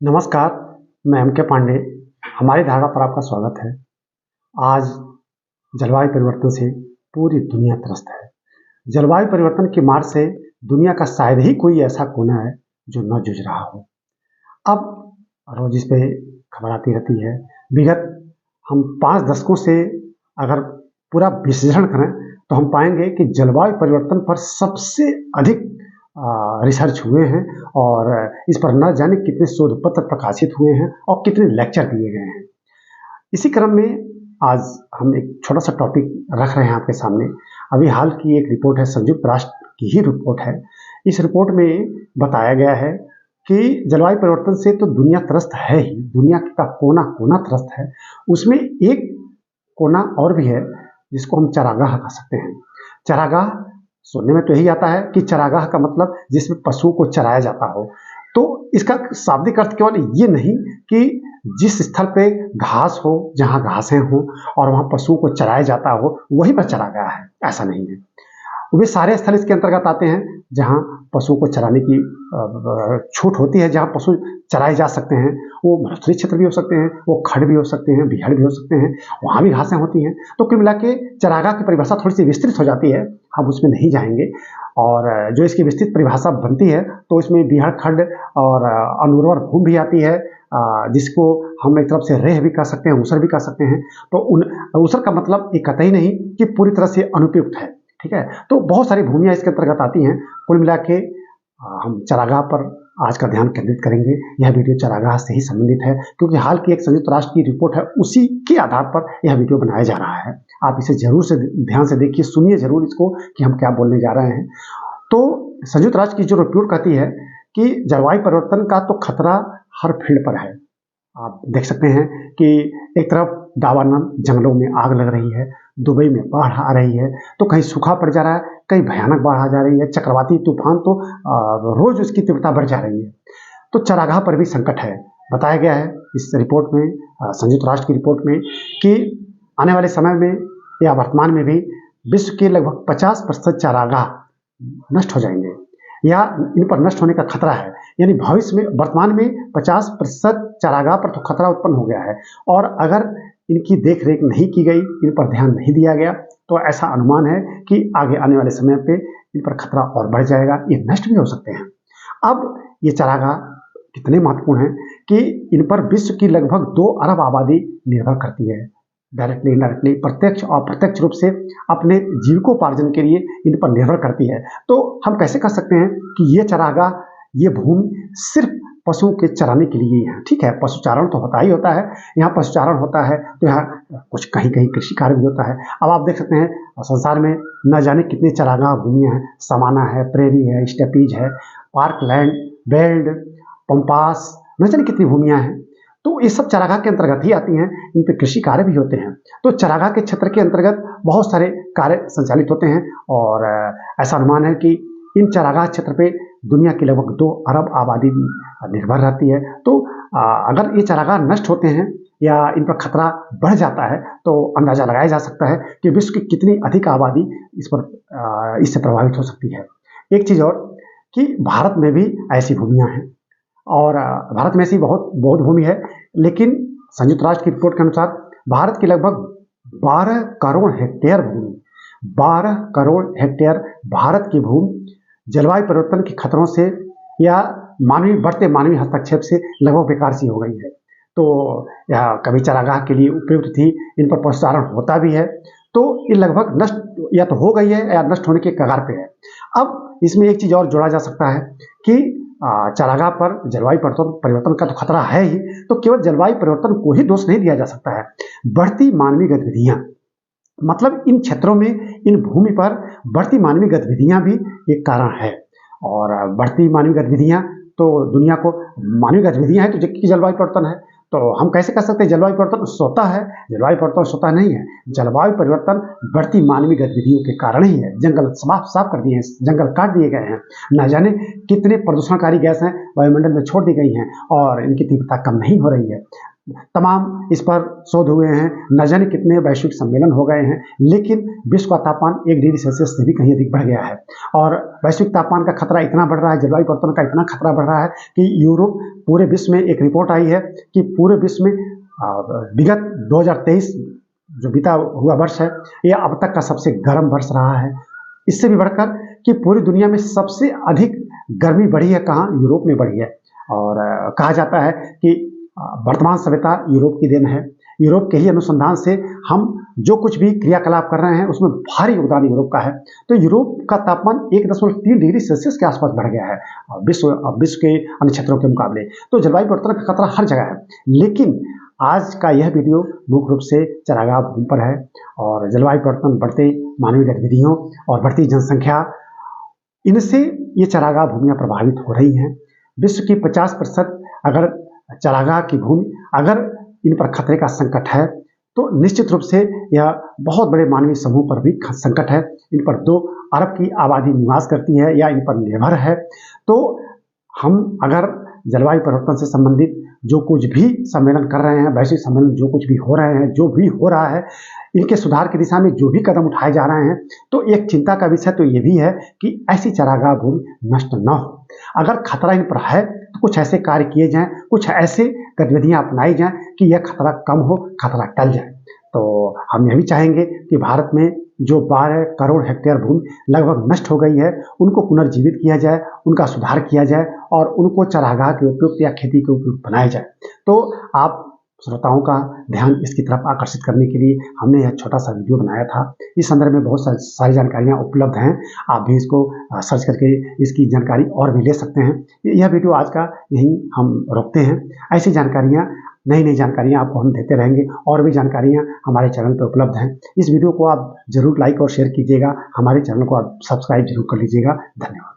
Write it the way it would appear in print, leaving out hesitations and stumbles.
नमस्कार, मैं एम के पांडे। हमारी धारणा पर आपका स्वागत है। आज जलवायु परिवर्तन से पूरी दुनिया त्रस्त है। जलवायु परिवर्तन की मार से दुनिया का शायद ही कोई ऐसा कोना है जो न जूझ रहा हो। अब रोज इस पे खबर आती रहती है। विगत हम 5 दशकों से अगर पूरा विश्लेषण करें तो हम पाएंगे कि जलवायु परिवर्तन पर सबसे अधिक रिसर्च हुए हैं और इस पर न जाने कितने शोध पत्र प्रकाशित हुए हैं और कितने लेक्चर दिए गए हैं। इसी क्रम में आज हम एक छोटा सा टॉपिक रख रहे हैं आपके सामने। अभी हाल की एक रिपोर्ट है, संयुक्त राष्ट्र की ही रिपोर्ट है। इस रिपोर्ट में बताया गया है कि जलवायु परिवर्तन से तो दुनिया त्रस्त है ही, दुनिया का कोना कोना त्रस्त है। उसमें एक कोना और भी है जिसको हम चरागाह कह सकते हैं। चरागाह सुनने में तो यही आता है कि चरागाह का मतलब जिसमें पशुओं को चराया जाता हो। तो इसका शाब्दिक अर्थ केवल ये नहीं कि जिस स्थल पे घास हो, जहाँ घासें हो और वहाँ पशुओं को चराया जाता हो, वहीं पर चरागाह है, ऐसा नहीं है। वे सारे स्थल इसके अंतर्गत आते हैं जहाँ पशुओं को चराने की छूट होती है, जहाँ पशु चराए जा सकते हैं। वो मरुस्थलीय क्षेत्र भी हो सकते हैं, वो खड़ भी हो सकते हैं, बिहड़ भी हो सकते हैं, वहाँ भी घासें होती हैं। तो कुल मिला के चरागाह की परिभाषा थोड़ी सी विस्तृत हो जाती है, हम उसमें नहीं जाएंगे। और जो इसकी विस्तृत परिभाषा बनती है तो इसमें बिहड़, खड्ड और अनुर्वर भूमि भी आती है, जिसको हम एक तरफ से रेह भी कह सकते हैं, ऊसर भी कह सकते हैं। तो ऊसर का मतलब ये कतई नहीं कि पूरी तरह से अनुपयुक्त है, ठीक है। तो बहुत सारी भूमियाँ इसके अंतर्गत आती हैं। कुल मिला के हम चरागाह पर आज का ध्यान केंद्रित करेंगे। यह वीडियो चरागाह से ही संबंधित है क्योंकि हाल की एक संयुक्त राष्ट्र की रिपोर्ट है, उसी के आधार पर यह वीडियो बनाया जा रहा है। आप इसे जरूर से ध्यान से देखिए, सुनिए जरूर इसको कि हम क्या बोलने जा रहे हैं। तो संयुक्त राष्ट्र की जो रिपोर्ट कहती है कि जलवायु परिवर्तन का तो खतरा हर फील्ड पर है। आप देख सकते हैं कि एक तरफ दावानल जंगलों में आग लग रही है, दुबई में बाढ़ आ रही है, तो कहीं सूखा पड़ जा रहा है, कहीं भयानक बाढ़ आ जा रही है, चक्रवाती तूफान तो रोज उसकी तीव्रता बढ़ जा रही है। तो चरागाह पर भी संकट है। बताया गया है इस रिपोर्ट में, संयुक्त राष्ट्र की रिपोर्ट में, कि आने वाले समय में या वर्तमान में भी विश्व के लगभग 50% चरागाह नष्ट हो जाएंगे या इन पर नष्ट होने का खतरा है। यानी भविष्य में, वर्तमान में 50% चरागाह पर तो खतरा उत्पन्न हो गया है और अगर इनकी देख रेख नहीं की गई, इन पर ध्यान नहीं दिया गया, तो ऐसा अनुमान है कि आगे आने वाले समय पे इन पर खतरा और बढ़ जाएगा, ये नष्ट भी हो सकते हैं। अब ये चरागाह कितने महत्वपूर्ण हैं कि इन पर विश्व की लगभग 2 अरब आबादी निर्भर करती है, डायरेक्टली इनडायरेक्टली, प्रत्यक्ष और अप्रत्यक्ष रूप से अपने जीविकोपार्जन के लिए इन पर निर्भर करती है। तो हम कैसे कह सकते हैं कि ये चरागाह, ये भूमि सिर्फ पशुओं के चराने के लिए ही है। ठीक है, पशुचारण तो होता ही होता है, यहाँ पशुचारण होता है तो यहाँ कुछ कहीं कहीं कृषि कार्य भी होता है। अब आप देख सकते हैं संसार में न जाने कितने चरागाह भूमियाँ हैं, समाना है, प्रेरी है, स्टेपीज है, पार्कलैंड, बेल्ड, पंपास, न जाने कितनी भूमियाँ हैं। तो ये सब चरागाह के अंतर्गत ही आती हैं, इन पे कृषि कार्य भी होते हैं। तो चरागाह के क्षेत्र के अंतर्गत बहुत सारे कार्य संचालित होते हैं और ऐसा अनुमान है कि इन चरागाह क्षेत्र पे दुनिया की लगभग 2 अरब आबादी निर्भर रहती है। तो अगर ये चरागाह नष्ट होते हैं या इन पर खतरा बढ़ जाता है तो अंदाजा लगाया जा सकता है कि विश्व की कितनी अधिक आबादी इससे प्रभावित हो सकती है। एक चीज़ और कि भारत में भी ऐसी भूमियाँ हैं और भारत में ऐसी बहुत बहुत भूमि है, लेकिन संयुक्त राष्ट्र की रिपोर्ट के अनुसार भारत की लगभग 12 करोड़ हेक्टेयर भूमि, 12 करोड़ हेक्टेयर भारत की भूमि जलवायु परिवर्तन के खतरों से या बढ़ते मानवीय हस्तक्षेप से लगभग बेकार सी हो गई है। तो यह कभी चरागाह के लिए उपयुक्त थी, इन पर पशुचारण होता भी है, तो ये लगभग नष्ट या तो हो गई है या नष्ट होने के कगार पे है। अब इसमें एक चीज़ और जोड़ा जा सकता है कि चरागाह पर जलवायु परिवर्तन का तो खतरा है ही, तो केवल जलवायु परिवर्तन को ही दोष नहीं दिया जा सकता है। बढ़ती मानवीय गतिविधियां, मतलब इन क्षेत्रों में, इन भूमि पर बढ़ती मानवीय गतिविधियां भी एक कारण है। और बढ़ती मानवीय गतिविधियां तो दुनिया को, मानवीय गतिविधियां है तो जलवायु परिवर्तन है। तो हम कैसे कह सकते हैं जलवायु परिवर्तन स्वतः है? जलवायु परिवर्तन स्वतः नहीं है। जलवायु परिवर्तन बढ़ती मानवीय गतिविधियों के कारण ही है। जंगल साफ कर दिए हैं, जंगल काट दिए गए हैं, न जाने कितने प्रदूषणकारी गैस हैं वायुमंडल में छोड़ दी गई हैं और इनकी तीव्रता कम नहीं हो रही है। तमाम इस पर शोध हुए हैं, न जाने कितने वैश्विक सम्मेलन हो गए हैं, लेकिन विश्व का तापमान 1 डिग्री सेल्सियस से भी कहीं अधिक बढ़ गया है। और वैश्विक तापमान का खतरा इतना बढ़ रहा है, जलवायु परिवर्तन का इतना खतरा बढ़ रहा है कि यूरोप पूरे विश्व में एक रिपोर्ट आई है कि पूरे विश्व में विगत 2023 जो बीता हुआ वर्ष है, यह अब तक का सबसे गर्म वर्ष रहा है। इससे भी बढ़कर कि पूरी दुनिया में सबसे अधिक गर्मी बढ़ी है कहाँ? यूरोप में बढ़ी है। और कहा जाता है कि वर्तमान सभ्यता यूरोप की देन है। यूरोप के ही अनुसंधान से हम जो कुछ भी क्रियाकलाप कर रहे हैं उसमें भारी योगदान यूरोप का है। तो यूरोप का तापमान 1.3 डिग्री सेल्सियस के आसपास बढ़ गया है विश्व के अन्य क्षेत्रों के मुकाबले। तो जलवायु परिवर्तन का खतरा हर जगह है। लेकिन आज का यह वीडियो मुख्य रूप से चरागाह भूमि पर है और जलवायु परिवर्तन, बढ़ते मानवीय गतिविधियों और बढ़ती जनसंख्या, इनसे ये चरागाह भूमियाँ प्रभावित हो रही हैं। विश्व की 50% अगर चरागाह की भूमि अगर इन पर खतरे का संकट है तो निश्चित रूप से यह बहुत बड़े मानवीय समूह पर भी संकट है। इन पर 2 अरब की आबादी निवास करती है या इन पर निर्भर है। तो हम अगर जलवायु परिवर्तन से संबंधित जो कुछ भी सम्मेलन कर रहे हैं, वैश्विक सम्मेलन जो कुछ भी हो रहे हैं, जो भी हो रहा है, इनके सुधार की दिशा में जो भी कदम उठाए जा रहे हैं, तो एक चिंता का विषय तो ये भी है कि ऐसी चरागाह भूमि नष्ट न हो। अगर खतरा इन पर है तो कुछ ऐसे कार्य किए जाएं, कुछ ऐसे गतिविधियां अपनाई जाएं कि यह खतरा कम हो, खतरा टल जाए। तो हम यह भी चाहेंगे कि भारत में जो 12 करोड़ हेक्टेयर भूमि लगभग नष्ट हो गई है, उनको पुनर्जीवित किया जाए, उनका सुधार किया जाए और उनको चरागाह के उपयुक्त या खेती के उपयुक्त बनाया जाए। तो आप श्रोताओं का ध्यान इसकी तरफ आकर्षित करने के लिए हमने यह छोटा सा वीडियो बनाया था। इस संदर्भ में बहुत सारी जानकारियाँ उपलब्ध हैं, आप भी इसको सर्च करके इसकी जानकारी और भी ले सकते हैं। यह वीडियो आज का यहीं हम रोकते हैं। ऐसी जानकारियाँ, नई जानकारियाँ आपको हम देते रहेंगे और भी जानकारियाँ हमारे चैनल पर उपलब्ध हैं। इस वीडियो को आप जरूर लाइक और शेयर कीजिएगा, हमारे चैनल को आप सब्सक्राइब जरूर कर लीजिएगा। धन्यवाद।